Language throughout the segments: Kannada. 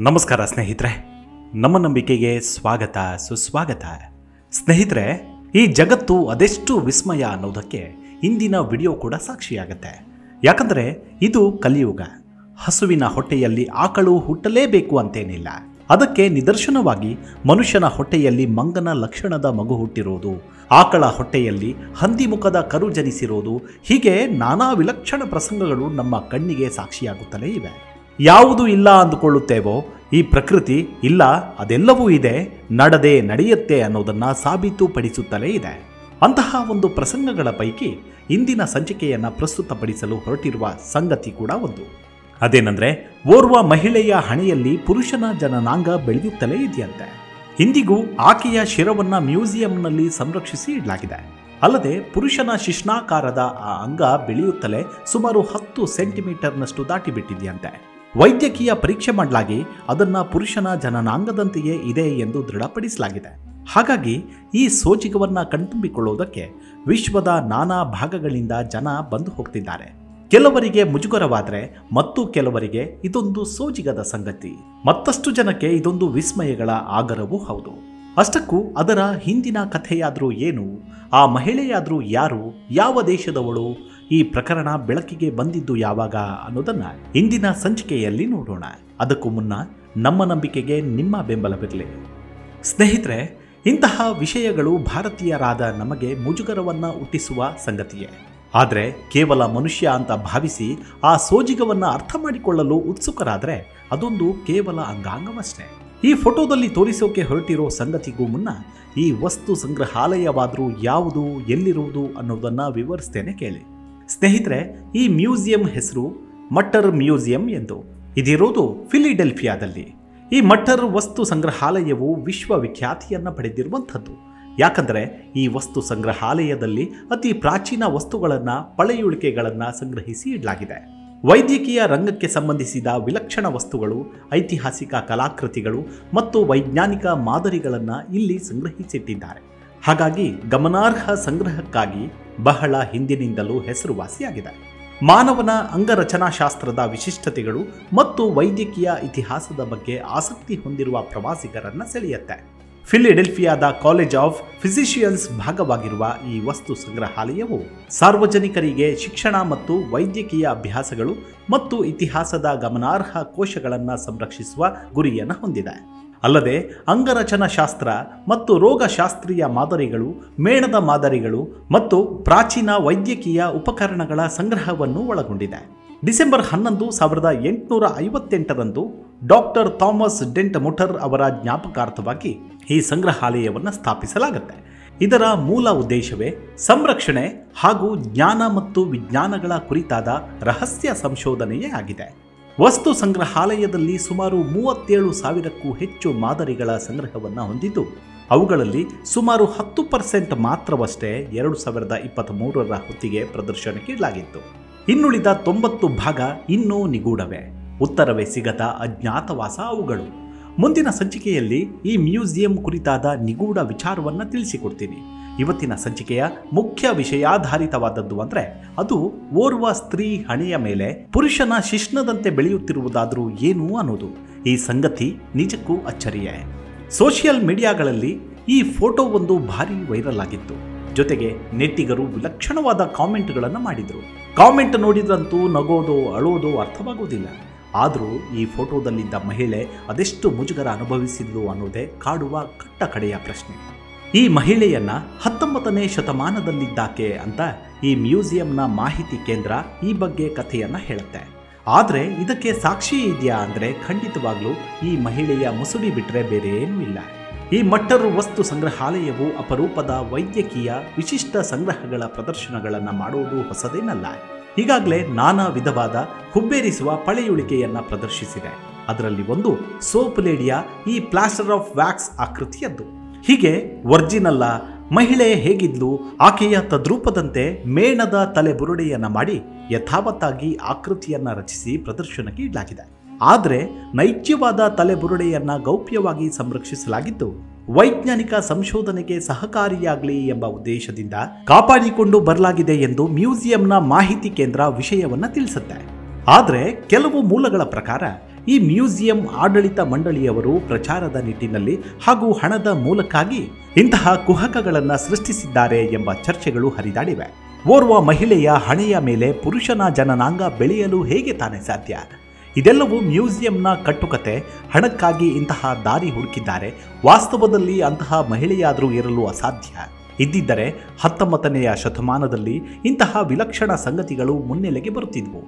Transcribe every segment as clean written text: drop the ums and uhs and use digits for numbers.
ನಮಸ್ಕಾರ ಸ್ನೇಹಿತರೆ, ನಮ್ಮ ನಂಬಿಕೆಗೆ ಸ್ವಾಗತ ಸುಸ್ವಾಗತ. ಸ್ನೇಹಿತರೆ, ಈ ಜಗತ್ತು ಅದೆಷ್ಟು ವಿಸ್ಮಯ ಅನ್ನೋದಕ್ಕೆ ಇಂದಿನ ವಿಡಿಯೋ ಕೂಡ ಸಾಕ್ಷಿಯಾಗತ್ತೆ. ಯಾಕಂದರೆ ಇದು ಕಲಿಯುಗ. ಹಸುವಿನ ಹೊಟ್ಟೆಯಲ್ಲಿ ಆಕಳು ಹುಟ್ಟಲೇಬೇಕು ಅಂತೇನಿಲ್ಲ. ಅದಕ್ಕೆ ನಿದರ್ಶನವಾಗಿ ಮನುಷ್ಯನ ಹೊಟ್ಟೆಯಲ್ಲಿ ಮಂಗನ ಲಕ್ಷಣದ ಮಗು ಹುಟ್ಟಿರೋದು, ಆಕಳ ಹೊಟ್ಟೆಯಲ್ಲಿ ಹಂದಿಮುಖದ ಕರು ಜನಿಸಿರೋದು, ಹೀಗೆ ನಾನಾ ವಿಲಕ್ಷಣ ಪ್ರಸಂಗಗಳು ನಮ್ಮ ಕಣ್ಣಿಗೆ ಸಾಕ್ಷಿಯಾಗುತ್ತಲೇ ಇವೆ. ಯಾವುದು ಇಲ್ಲ ಅಂದುಕೊಳ್ಳುತ್ತೇವೋ ಈ ಪ್ರಕೃತಿ ಇಲ್ಲ, ಅದೆಲ್ಲವೂ ಇದೆ, ನಡೆದೇ ನಡೆಯುತ್ತೆ ಅನ್ನೋದನ್ನು ಸಾಬೀತುಪಡಿಸುತ್ತಲೇ ಇದೆ. ಅಂತಹ ಒಂದು ಪ್ರಸಂಗಗಳ ಪೈಕಿ ಇಂದಿನ ಸಂಚಿಕೆಯನ್ನು ಪ್ರಸ್ತುತಪಡಿಸಲು ಹೊರಟಿರುವ ಸಂಗತಿ ಕೂಡ ಒಂದು. ಅದೇನೆಂದರೆ, ಓರ್ವ ಮಹಿಳೆಯ ಹಣೆಯಲ್ಲಿ ಪುರುಷನ ಜನನಾಂಗ ಬೆಳೆಯುತ್ತಲೇ ಇದೆಯಂತೆ. ಇಂದಿಗೂ ಆಕೆಯ ಶಿರವನ್ನು ಮ್ಯೂಸಿಯಂನಲ್ಲಿ ಸಂರಕ್ಷಿಸಿ ಇಡಲಾಗಿದೆ. ಅಲ್ಲದೆ ಪುರುಷನ ಶಿಶ್ನಾಕಾರದ ಆ ಅಂಗ ಬೆಳೆಯುತ್ತಲೇ ಸುಮಾರು 10 ಸೆಂಟಿಮೀಟರ್ನಷ್ಟು ದಾಟಿಬಿಟ್ಟಿದೆಯಂತೆ. ವೈದ್ಯಕೀಯ ಪರೀಕ್ಷೆ ಮಾಡಲಾಗಿ ಅದನ್ನು ಪುರುಷನ ಜನನಾಂಗದಂತೆಯೇ ಇದೆ ಎಂದು ದೃಢಪಡಿಸಲಾಗಿದೆ. ಹಾಗಾಗಿ ಈ ಸೋಜಿಗವನ್ನು ಕಣ್ತುಂಬಿಕೊಳ್ಳುವುದಕ್ಕೆ ವಿಶ್ವದ ನಾನಾ ಭಾಗಗಳಿಂದ ಜನ ಬಂದು ಹೋಗ್ತಿದ್ದಾರೆ. ಕೆಲವರಿಗೆ ಮುಜುಗರವಾದರೆ ಮತ್ತು ಕೆಲವರಿಗೆ ಇದೊಂದು ಸೋಜಿಗದ ಸಂಗತಿ. ಮತ್ತಷ್ಟು ಜನಕ್ಕೆ ಇದೊಂದು ವಿಸ್ಮಯಗಳ ಆಗರವೂ ಹೌದು. ಅಷ್ಟಕ್ಕೂ ಅದರ ಹಿಂದಿನ ಕಥೆಯಾದರೂ ಏನು, ಆ ಮಹಿಳೆಯಾದರೂ ಯಾರು, ಯಾವ ದೇಶದವಳು, ಈ ಪ್ರಕರಣ ಬೆಳಕಿಗೆ ಬಂದಿದ್ದು ಯಾವಾಗ ಅನ್ನೋದನ್ನು ಇಂದಿನ ಸಂಚಿಕೆಯಲ್ಲಿ ನೋಡೋಣ. ಅದಕ್ಕೂ ಮುನ್ನ ನಮ್ಮ ನಂಬಿಕೆಗೆ ನಿಮ್ಮ ಬೆಂಬಲವಿರಲಿ. ಸ್ನೇಹಿತರೆ, ಇಂತಹ ವಿಷಯಗಳು ಭಾರತೀಯರಾದ ನಮಗೆ ಮುಜುಗರವನ್ನು ಹುಟ್ಟಿಸುವ ಸಂಗತಿಯೇ. ಆದರೆ ಕೇವಲ ಮನುಷ್ಯ ಅಂತ ಭಾವಿಸಿ ಆ ಸೋಜಿಗವನ್ನು ಅರ್ಥ ಮಾಡಿಕೊಳ್ಳಲು ಉತ್ಸುಕರಾದರೆ ಅದೊಂದು ಕೇವಲ ಅಂಗಾಂಗವಷ್ಟೇ. ಈ ಫೋಟೋದಲ್ಲಿ ತೋರಿಸೋಕೆ ಹೊರಟಿರೋ ಸಂಗತಿಗೂ ಮುನ್ನ ಈ ವಸ್ತು ಸಂಗ್ರಹಾಲಯವಾದರೂ ಯಾವುದು, ಎಲ್ಲಿರುವುದು ಅನ್ನೋದನ್ನು ವಿವರಿಸ್ತೇನೆ ಕೇಳಿ. ಸ್ನೇಹಿತರೆ, ಈ ಮ್ಯೂಸಿಯಂ ಹೆಸರು ಮಟ್ಟರ್ ಮ್ಯೂಸಿಯಂ ಎಂದು. ಇದಿರೋದು ಫಿಲಿಡೆಲ್ಫಿಯಾದಲ್ಲಿ. ಈ ಮಟ್ಟರ್ ವಸ್ತು ಸಂಗ್ರಹಾಲಯವು ವಿಶ್ವವಿಖ್ಯಾತಿಯನ್ನು ಪಡೆದಿರುವಂಥದ್ದು. ಯಾಕಂದರೆ ಈ ವಸ್ತು ಸಂಗ್ರಹಾಲಯದಲ್ಲಿ ಅತಿ ಪ್ರಾಚೀನ ವಸ್ತುಗಳನ್ನು, ಪಳೆಯುಳಿಕೆಗಳನ್ನು ಸಂಗ್ರಹಿಸಿ ಇಡಲಾಗಿದೆ. ವೈದ್ಯಕೀಯ ರಂಗಕ್ಕೆ ಸಂಬಂಧಿಸಿದ ವಿಲಕ್ಷಣ ವಸ್ತುಗಳು, ಐತಿಹಾಸಿಕ ಕಲಾಕೃತಿಗಳು ಮತ್ತು ವೈಜ್ಞಾನಿಕ ಮಾದರಿಗಳನ್ನು ಇಲ್ಲಿ ಸಂಗ್ರಹಿಸಿಟ್ಟಿದ್ದಾರೆ. ಹಾಗಾಗಿ ಗಮನಾರ್ಹ ಸಂಗ್ರಹಕ್ಕಾಗಿ ಬಹಳ ಹಿಂದಿನಿಂದಲೂ ಹೆಸರುವಾಸಿಯಾಗಿದೆ. ಮಾನವನ ಅಂಗರಚನಾಶಾಸ್ತ್ರದ ವಿಶಿಷ್ಟತೆಗಳು ಮತ್ತು ವೈದ್ಯಕೀಯ ಇತಿಹಾಸದ ಬಗ್ಗೆ ಆಸಕ್ತಿ ಹೊಂದಿರುವ ಪ್ರವಾಸಿಗರನ್ನು ಸೆಳೆಯುತ್ತೆ. ಫಿಲಿಡೆಲ್ಫಿಯಾದ ಕಾಲೇಜ್ ಆಫ್ ಫಿಸಿಷಿಯನ್ಸ್ ಭಾಗವಾಗಿರುವ ಈ ವಸ್ತು ಸಂಗ್ರಹಾಲಯವು ಸಾರ್ವಜನಿಕರಿಗೆ ಶಿಕ್ಷಣ ಮತ್ತು ವೈದ್ಯಕೀಯ ಅಭ್ಯಾಸಗಳು ಮತ್ತು ಇತಿಹಾಸದ ಗಮನಾರ್ಹ ಕೋಶಗಳನ್ನು ಸಂರಕ್ಷಿಸುವ ಗುರಿಯನ್ನು ಹೊಂದಿದೆ. ಅಲ್ಲದೆ ಅಂಗರಚನಾಶಾಸ್ತ್ರ ಮತ್ತು ರೋಗಶಾಸ್ತ್ರೀಯ ಮಾದರಿಗಳು, ಮೇಣದ ಮಾದರಿಗಳು ಮತ್ತು ಪ್ರಾಚೀನ ವೈದ್ಯಕೀಯ ಉಪಕರಣಗಳ ಸಂಗ್ರಹವನ್ನು ಒಳಗೊಂಡಿದೆ. ಡಿಸೆಂಬರ್ 11, 1858ರಂದು ಡಾಕ್ಟರ್ ಥಾಮಸ್ ಡೆಂಟ್ ಮುಟರ್ ಅವರ ಜ್ಞಾಪಕಾರ್ಥವಾಗಿ ಈ ಸಂಗ್ರಹಾಲಯವನ್ನು ಸ್ಥಾಪಿಸಲಾಗುತ್ತೆ. ಇದರ ಮೂಲ ಉದ್ದೇಶವೇ ಸಂರಕ್ಷಣೆ ಹಾಗೂ ಜ್ಞಾನ ಮತ್ತು ವಿಜ್ಞಾನಗಳ ಕುರಿತಾದ ರಹಸ್ಯ ಸಂಶೋಧನೆಯೇ ಆಗಿದೆ. ವಸ್ತು ಸಂಗ್ರಹಾಲಯದಲ್ಲಿ ಸುಮಾರು 37,000ಕ್ಕೂ ಹೆಚ್ಚು ಮಾದರಿಗಳ ಸಂಗ್ರಹವನ್ನು ಹೊಂದಿದ್ದು, ಅವುಗಳಲ್ಲಿ ಸುಮಾರು 10% ಮಾತ್ರವಷ್ಟೇ 2023ರ ಹೊತ್ತಿಗೆ ಪ್ರದರ್ಶನಕ್ಕೆ ಇಡಲಾಗಿತ್ತು. ಇನ್ನುಳಿದ 90 ಭಾಗ ಇನ್ನೂ ನಿಗೂಢವೇ, ಉತ್ತರವೇ ಸಿಗದ ಅಜ್ಞಾತವಾಸ ಅವುಗಳು. ಮುಂದಿನ ಸಂಚಿಕೆಯಲ್ಲಿ ಈ ಮ್ಯೂಸಿಯಂ ಕುರಿತಾದ ನಿಗೂಢ ವಿಚಾರವನ್ನು ತಿಳಿಸಿಕೊಡ್ತೀನಿ. ಇವತ್ತಿನ ಸಂಚಿಕೆಯ ಮುಖ್ಯ ವಿಷಯಾಧಾರಿತವಾದದ್ದು ಅಂದರೆ ಅದು ಓರ್ವ ಸ್ತ್ರೀ ಹಣೆಯ ಮೇಲೆ ಪುರುಷನ ಶಿಶ್ನದಂತೆ ಬೆಳೆಯುತ್ತಿರುವುದಾದರೂ ಏನು ಅನ್ನೋದು. ಈ ಸಂಗತಿ ನಿಜಕ್ಕೂ ಅಚ್ಚರಿಯೇ. ಸೋಷಿಯಲ್ ಮೀಡಿಯಾಗಳಲ್ಲಿ ಈ ಫೋಟೋ ಒಂದು ಭಾರಿ ವೈರಲ್ ಆಗಿತ್ತು. ಜೊತೆಗೆ ನೆಟ್ಟಿಗರು ವಿಲಕ್ಷಣವಾದ ಕಾಮೆಂಟ್ಗಳನ್ನು ಮಾಡಿದರು. ಕಾಮೆಂಟ್ ನೋಡಿದ್ರಂತೂ ನಗೋದೋ ಅಳೋದೋ ಅರ್ಥವಾಗೋದಿಲ್ಲ. ಆದರೂ ಈ ಫೋಟೋದಲ್ಲಿದ್ದ ಮಹಿಳೆ ಅದೆಷ್ಟು ಮುಜುಗರ ಅನುಭವಿಸಿದ್ಲು ಅನ್ನೋದೇ ಕಾಡುವ ಕಟ್ಟ ಕಡೆಯ ಪ್ರಶ್ನೆ. ಈ ಮಹಿಳೆಯನ್ನ 19ನೇ ಶತಮಾನದಲ್ಲಿದ್ದಾಕೆ ಅಂತ ಈ ಮ್ಯೂಸಿಯಂನ ಮಾಹಿತಿ ಕೇಂದ್ರ ಈ ಬಗ್ಗೆ ಕಥೆಯನ್ನು ಹೇಳುತ್ತೆ. ಆದರೆ ಇದಕ್ಕೆ ಸಾಕ್ಷಿ ಇದೆಯಾ ಅಂದರೆ ಖಂಡಿತವಾಗ್ಲೂ ಈ ಮಹಿಳೆಯ ಮುಸುಡಿ ಬಿಟ್ಟರೆ ಬೇರೆ ಏನೂ ಇಲ್ಲ. ಈ ಮಟ್ಟರ್ ವಸ್ತು ಸಂಗ್ರಹಾಲಯವು ಅಪರೂಪದ ವೈದ್ಯಕೀಯ ವಿಶಿಷ್ಟ ಸಂಗ್ರಹಗಳ ಪ್ರದರ್ಶನಗಳನ್ನು ಮಾಡುವುದು ಹೊಸದೇನಲ್ಲ. ಈಗಾಗಲೇ ನಾನಾ ವಿಧವಾದ ಹುಬ್ಬೇರಿಸುವ ಪಳೆಯುಳಿಕೆಯನ್ನು ಪ್ರದರ್ಶಿಸಿದೆ. ಅದರಲ್ಲಿ ಒಂದು ಸೋಪ್ ಲೇಡಿಯ ಈ ಪ್ಲಾಸ್ಟರ್ ಆಫ್ ವ್ಯಾಕ್ಸ್ ಆಕೃತಿಯದ್ದು. ಹೀಗೆ ಒರ್ಜಿನಲ್ಲ ಮಹಿಳೆ ಹೇಗಿದ್ಲು, ಆಕೆಯ ತದ್ರೂಪದಂತೆ ಮೇಣದ ತಲೆಬುರುಡೆಯನ್ನು ಮಾಡಿ ಯಥಾವತ್ತಾಗಿ ಆಕೃತಿಯನ್ನು ರಚಿಸಿ ಪ್ರದರ್ಶನಕ್ಕೆ ಇಡಲಾಗಿದೆ. ಆದರೆ ನೈಜವಾದ ತಲೆಬುರುಡೆಯನ್ನು ಗೌಪ್ಯವಾಗಿ ಸಂರಕ್ಷಿಸಲಾಗಿದ್ದು ವೈಜ್ಞಾನಿಕ ಸಂಶೋಧನೆಗೆ ಸಹಕಾರಿಯಾಗಲಿ ಎಂಬ ಉದ್ದೇಶದಿಂದ ಕಾಪಾಡಿಕೊಂಡು ಬರಲಾಗಿದೆ ಎಂದು ಮ್ಯೂಸಿಯಂನ ಮಾಹಿತಿ ಕೇಂದ್ರ ವಿಷಯವನ್ನು ತಿಳಿಸುತ್ತೆ. ಆದರೆ ಕೆಲವು ಮೂಲಗಳ ಪ್ರಕಾರ ಈ ಮ್ಯೂಸಿಯಂ ಆಡಳಿತ ಮಂಡಳಿಯವರು ಪ್ರಚಾರದ ನಿಟ್ಟಿನಲ್ಲಿ ಹಾಗೂ ಹಣದ ಮೂಲಕ್ಕಾಗಿ ಇಂತಹ ಕುಹಕಗಳನ್ನು ಸೃಷ್ಟಿಸಿದ್ದಾರೆ ಎಂಬ ಚರ್ಚೆಗಳು ಹರಿದಾಡಿವೆ. ಓರ್ವ ಮಹಿಳೆಯ ಹಣೆಯ ಮೇಲೆ ಪುರುಷನ ಜನನಾಂಗ ಬೆಳೆಯಲು ಹೇಗೆ ತಾನೇ ಸಾಧ್ಯ? ಇದೆಲ್ಲವೂ ಮ್ಯೂಸಿಯಂನ ಕಟ್ಟುಕತೆ. ಹಣಕ್ಕಾಗಿ ಇಂತಹ ದಾರಿ ಹುಡುಕಿದ್ದಾರೆ. ವಾಸ್ತವದಲ್ಲಿ ಅಂತಹ ಮಹಿಳೆಯಾದರೂ ಇರಲು ಅಸಾಧ್ಯ. ಇದ್ದಿದ್ದರೆ 19ನೇ ಶತಮಾನದಲ್ಲಿ ಇಂತಹ ವಿಲಕ್ಷಣ ಸಂಗತಿಗಳು ಮುನ್ನೆಲೆಗೆ ಬರುತ್ತಿದ್ವು.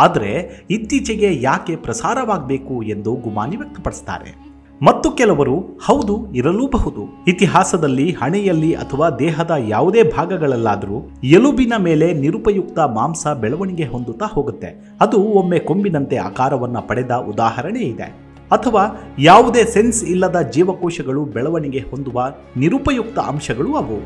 ಆದರೆ ಇತ್ತೀಚೆಗೆ ಯಾಕೆ ಪ್ರಸಾರವಾಗಬೇಕು ಎಂದು ಗುಮಾನಿ ವ್ಯಕ್ತಪಡಿಸುತ್ತಾರೆ. ಮತ್ತು ಕೆಲವರು ಹೌದು, ಇರಲೂಬಹುದು. ಇತಿಹಾಸದಲ್ಲಿ ಹಣೆಯಲ್ಲಿ ಅಥವಾ ದೇಹದ ಯಾವುದೇ ಭಾಗಗಳಲ್ಲಾದರೂ ಎಲುಬಿನ ಮೇಲೆ ನಿರುಪಯುಕ್ತ ಮಾಂಸ ಬೆಳವಣಿಗೆ ಹೊಂದುತ್ತಾ ಹೋಗುತ್ತೆ. ಅದು ಒಮ್ಮೆ ಕೊಂಬಿನಂತೆ ಆಕಾರವನ್ನು ಪಡೆದ ಉದಾಹರಣೆ ಇದೆ. ಅಥವಾ ಯಾವುದೇ ಸೆನ್ಸ್ ಇಲ್ಲದ ಜೀವಕೋಶಗಳು ಬೆಳವಣಿಗೆ ಹೊಂದುವ ನಿರುಪಯುಕ್ತ ಅಂಶಗಳು ಅವು.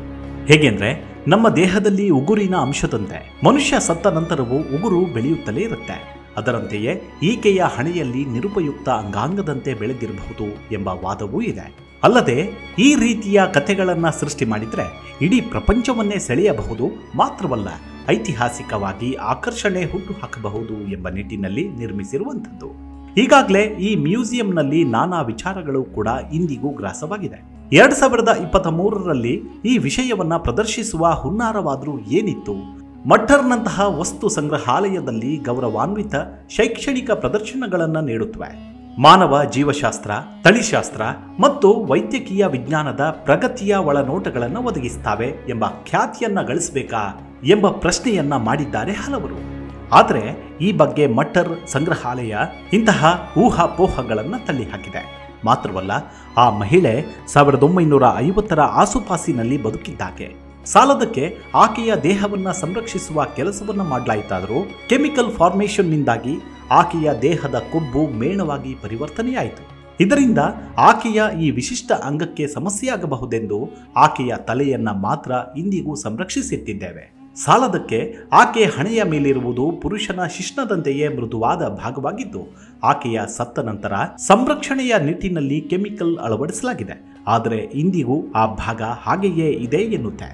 ಹೇಗೆಂದ್ರೆ ನಮ್ಮ ದೇಹದಲ್ಲಿ ಉಗುರಿನ ಅಂಶದಂತೆ ಮನುಷ್ಯ ಸತ್ತ ನಂತರವೂ ಉಗುರು ಬೆಳೆಯುತ್ತಲೇ ಇರುತ್ತೆ. ಅದರಂತೆಯೇ ಈಕೆಯ ಹಣೆಯಲ್ಲಿ ನಿರುಪಯುಕ್ತ ಅಂಗಾಂಗದಂತೆ ಬೆಳೆದಿರಬಹುದು ಎಂಬ ವಾದವೂ ಇದೆ. ಅಲ್ಲದೆ ಈ ರೀತಿಯ ಕಥೆಗಳನ್ನು ಸೃಷ್ಟಿ ಮಾಡಿದರೆ ಇಡೀ ಪ್ರಪಂಚವನ್ನೇ ಸೆಳೆಯಬಹುದು. ಮಾತ್ರವಲ್ಲ, ಐತಿಹಾಸಿಕವಾಗಿ ಆಕರ್ಷಣೆ ಹುಟ್ಟು ಹಾಕಬಹುದು ಎಂಬ ನಿಟ್ಟಿನಲ್ಲಿ ನಿರ್ಮಿಸಿರುವಂಥದ್ದು. ಈಗಾಗಲೇ ಈ ಮ್ಯೂಸಿಯಂನಲ್ಲಿ ನಾನಾ ವಿಚಾರಗಳು ಕೂಡ ಇಂದಿಗೂ ಗ್ರಾಸವಾಗಿದೆ. 2023ರಲ್ಲಿ ಈ ವಿಷಯವನ್ನ ಪ್ರದರ್ಶಿಸುವ ಹುನ್ನಾರವಾದರೂ ಏನಿತ್ತು? ಮಟ್ಟರ್ನಂತಹ ವಸ್ತು ಸಂಗ್ರಹಾಲಯದಲ್ಲಿ ಗೌರವಾನ್ವಿತ ಶೈಕ್ಷಣಿಕ ಪ್ರದರ್ಶನಗಳನ್ನು ನೀಡುತ್ತವೆ. ಮಾನವ ಜೀವಶಾಸ್ತ್ರ, ತಳಿಶಾಸ್ತ್ರ ಮತ್ತು ವೈದ್ಯಕೀಯ ವಿಜ್ಞಾನದ ಪ್ರಗತಿಯ ಒಳನೋಟಗಳನ್ನು ಒದಗಿಸುತ್ತವೆ ಎಂಬ ಖ್ಯಾತಿಯನ್ನ ಗಳಿಸಬೇಕಾ ಎಂಬ ಪ್ರಶ್ನೆಯನ್ನ ಮಾಡಿದ್ದಾರೆ ಹಲವರು. ಆದರೆ ಈ ಬಗ್ಗೆ ಮಟ್ಟರ್ ಸಂಗ್ರಹಾಲಯ ಇಂತಹ ಊಹಾಪೋಹಗಳನ್ನು ತಳ್ಳಿಹಾಕಿದೆ. ಮಾತ್ರವಲ್ಲ, ಆ ಮಹಿಳೆ 1950ರ ಆಸುಪಾಸಿನಲ್ಲಿ ಬದುಕಿದ್ದಾಕೆ. ಸಾಲದಕ್ಕೆ ಆಕೆಯ ದೇಹವನ್ನು ಸಂರಕ್ಷಿಸುವ ಕೆಲಸವನ್ನು ಮಾಡಲಾಯಿತಾದರೂ ಕೆಮಿಕಲ್ ಫಾರ್ಮೇಷನ್ನಿಂದಾಗಿ ಆಕೆಯ ದೇಹದ ಕೊಬ್ಬು ಮೇಣವಾಗಿ ಪರಿವರ್ತನೆಯಾಯಿತು. ಇದರಿಂದ ಆಕೆಯ ಈ ವಿಶಿಷ್ಟ ಅಂಗಕ್ಕೆ ಸಮಸ್ಯೆಯಾಗಬಹುದೆಂದು ಆಕೆಯ ತಲೆಯನ್ನ ಮಾತ್ರ ಇಂದಿಗೂ ಸಂರಕ್ಷಿಸಿಟ್ಟಿದ್ದೇವೆ. ಸಾಲದಕ್ಕೆ ಆಕೆ ಹಣೆಯ ಮೇಲಿರುವುದು ಪುರುಷನ ಶಿಶ್ನದಂತೆಯೇ ಮೃದುವಾದ ಭಾಗವಾಗಿದ್ದು, ಆಕೆಯ ಸತ್ತ ನಂತರ ಸಂರಕ್ಷಣೆಯ ನಿಟ್ಟಿನಲ್ಲಿ ಕೆಮಿಕಲ್ ಅಳವಡಿಸಲಾಗಿದೆ. ಆದರೆ ಇಂದಿಗೂ ಆ ಭಾಗ ಹಾಗೆಯೇ ಇದೆ ಎನ್ನುತ್ತೆ.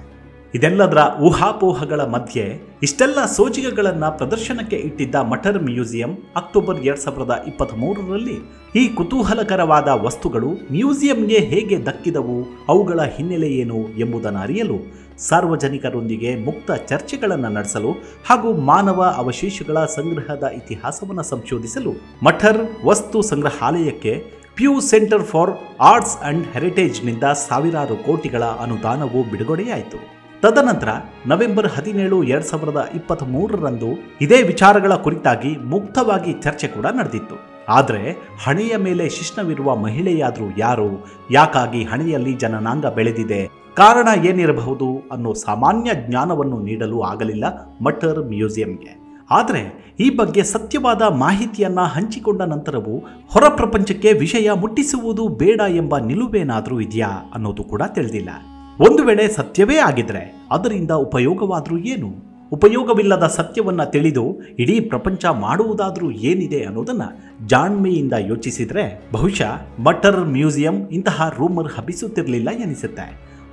ಇದೆಲ್ಲದರ ಊಹಾಪೋಹಗಳ ಮಧ್ಯೆ ಇಷ್ಟೆಲ್ಲ ಸೋಜಿಗಗಳನ್ನು ಪ್ರದರ್ಶನಕ್ಕೆ ಇಟ್ಟಿದ್ದ ಮಟ್ಟರ್ ಮ್ಯೂಸಿಯಂ ಅಕ್ಟೋಬರ್ 2023ರಲ್ಲಿ ಈ ಕುತೂಹಲಕರವಾದ ವಸ್ತುಗಳು ಮ್ಯೂಸಿಯಂಗೆ ಹೇಗೆ ದಕ್ಕಿದವು, ಅವುಗಳ ಹಿನ್ನೆಲೆ ಏನು ಎಂಬುದನ್ನು ಅರಿಯಲು, ಸಾರ್ವಜನಿಕರೊಂದಿಗೆ ಮುಕ್ತ ಚರ್ಚೆಗಳನ್ನು ನಡೆಸಲು ಹಾಗೂ ಮಾನವ ಅವಶೇಷಗಳ ಸಂಗ್ರಹದ ಇತಿಹಾಸವನ್ನು ಸಂಶೋಧಿಸಲು ಮಟ್ಟರ್ ವಸ್ತು ಸಂಗ್ರಹಾಲಯಕ್ಕೆ Pew Center for Arts and ಹೆರಿಟೇಜ್ನಿಂದ ಸಾವಿರಾರು ಕೋಟಿಗಳ ಅನುದಾನವು ಬಿಡುಗಡೆಯಾಯಿತು. ತದನಂತರ ನವೆಂಬರ್ 17, 2023ರಂದು ಇದೇ ವಿಚಾರಗಳ ಕುರಿತಾಗಿ ಮುಕ್ತವಾಗಿ ಚರ್ಚೆ ಕೂಡ ನಡೆದಿತ್ತು. ಆದರೆ ಹಣೆಯ ಮೇಲೆ ಶಿಶ್ನವಿರುವ ಮಹಿಳೆಯಾದರೂ ಯಾರು, ಯಾಕಾಗಿ ಹಣೆಯಲ್ಲಿ ಜನನಾಂಗ ಬೆಳೆದಿದೆ, ಕಾರಣ ಏನಿರಬಹುದು ಅನ್ನೋ ಸಾಮಾನ್ಯ ಜ್ಞಾನವನ್ನು ನೀಡಲು ಆಗಲಿಲ್ಲ ಮಟ್ಟರ್ ಮ್ಯೂಸಿಯಂಗೆ. ಆದರೆ ಈ ಬಗ್ಗೆ ಸತ್ಯವಾದ ಮಾಹಿತಿಯನ್ನ ಹಂಚಿಕೊಂಡ ನಂತರವೂ ಹೊರ ಪ್ರಪಂಚಕ್ಕೆ ವಿಷಯ ಮುಟ್ಟಿಸುವುದು ಬೇಡ ಎಂಬ ನಿಲುವೇನಾದರೂ ಇದೆಯಾ ಅನ್ನೋದು ಕೂಡ ತಿಳಿದಿಲ್ಲ. ಒಂದು ವೇಳೆ ಸತ್ಯವೇ ಆಗಿದ್ರೆ ಅದರಿಂದ ಉಪಯೋಗವಾದರೂ ಏನು? ಉಪಯೋಗವಿಲ್ಲದ ಸತ್ಯವನ್ನ ತಿಳಿದು ಇಡೀ ಪ್ರಪಂಚ ಮಾಡುವುದಾದ್ರೂ ಏನಿದೆ ಅನ್ನೋದನ್ನ ಜಾಣ್ಮೆಯಿಂದ ಯೋಚಿಸಿದ್ರೆ ಬಹುಶಃ ಮಟ್ಟರ್ ಮ್ಯೂಸಿಯಂ ಇಂತಹ ರೂಮರ್ ಹಬ್ಬಿಸುತ್ತಿರಲಿಲ್ಲ ಎನಿಸುತ್ತೆ.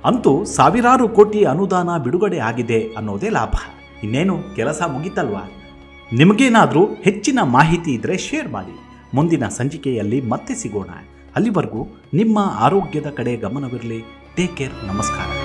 ಅಂತೂ ಸಾವಿರಾರು ಕೋಟಿ ಅನುದಾನ ಬಿಡುಗಡೆ ಆಗಿದೆ ಅನ್ನೋದೇ ಲಾಭ. ಇನ್ನೇನು ಕೆಲಸ ಮುಗಿತಲ್ವಾ? ನಿಮಗೇನಾದರೂ ಹೆಚ್ಚಿನ ಮಾಹಿತಿ ಇದ್ರೆ ಶೇರ್ ಮಾಡಿ. ಮುಂದಿನ ಸಂಚಿಕೆಯಲ್ಲಿ ಮತ್ತೆ ಸಿಗೋಣ. ಅಲ್ಲಿವರೆಗೂ ನಿಮ್ಮ ಆರೋಗ್ಯದ ಕಡೆ ಗಮನವಿರಲಿ. Take care. ನಮಸ್ಕಾರ.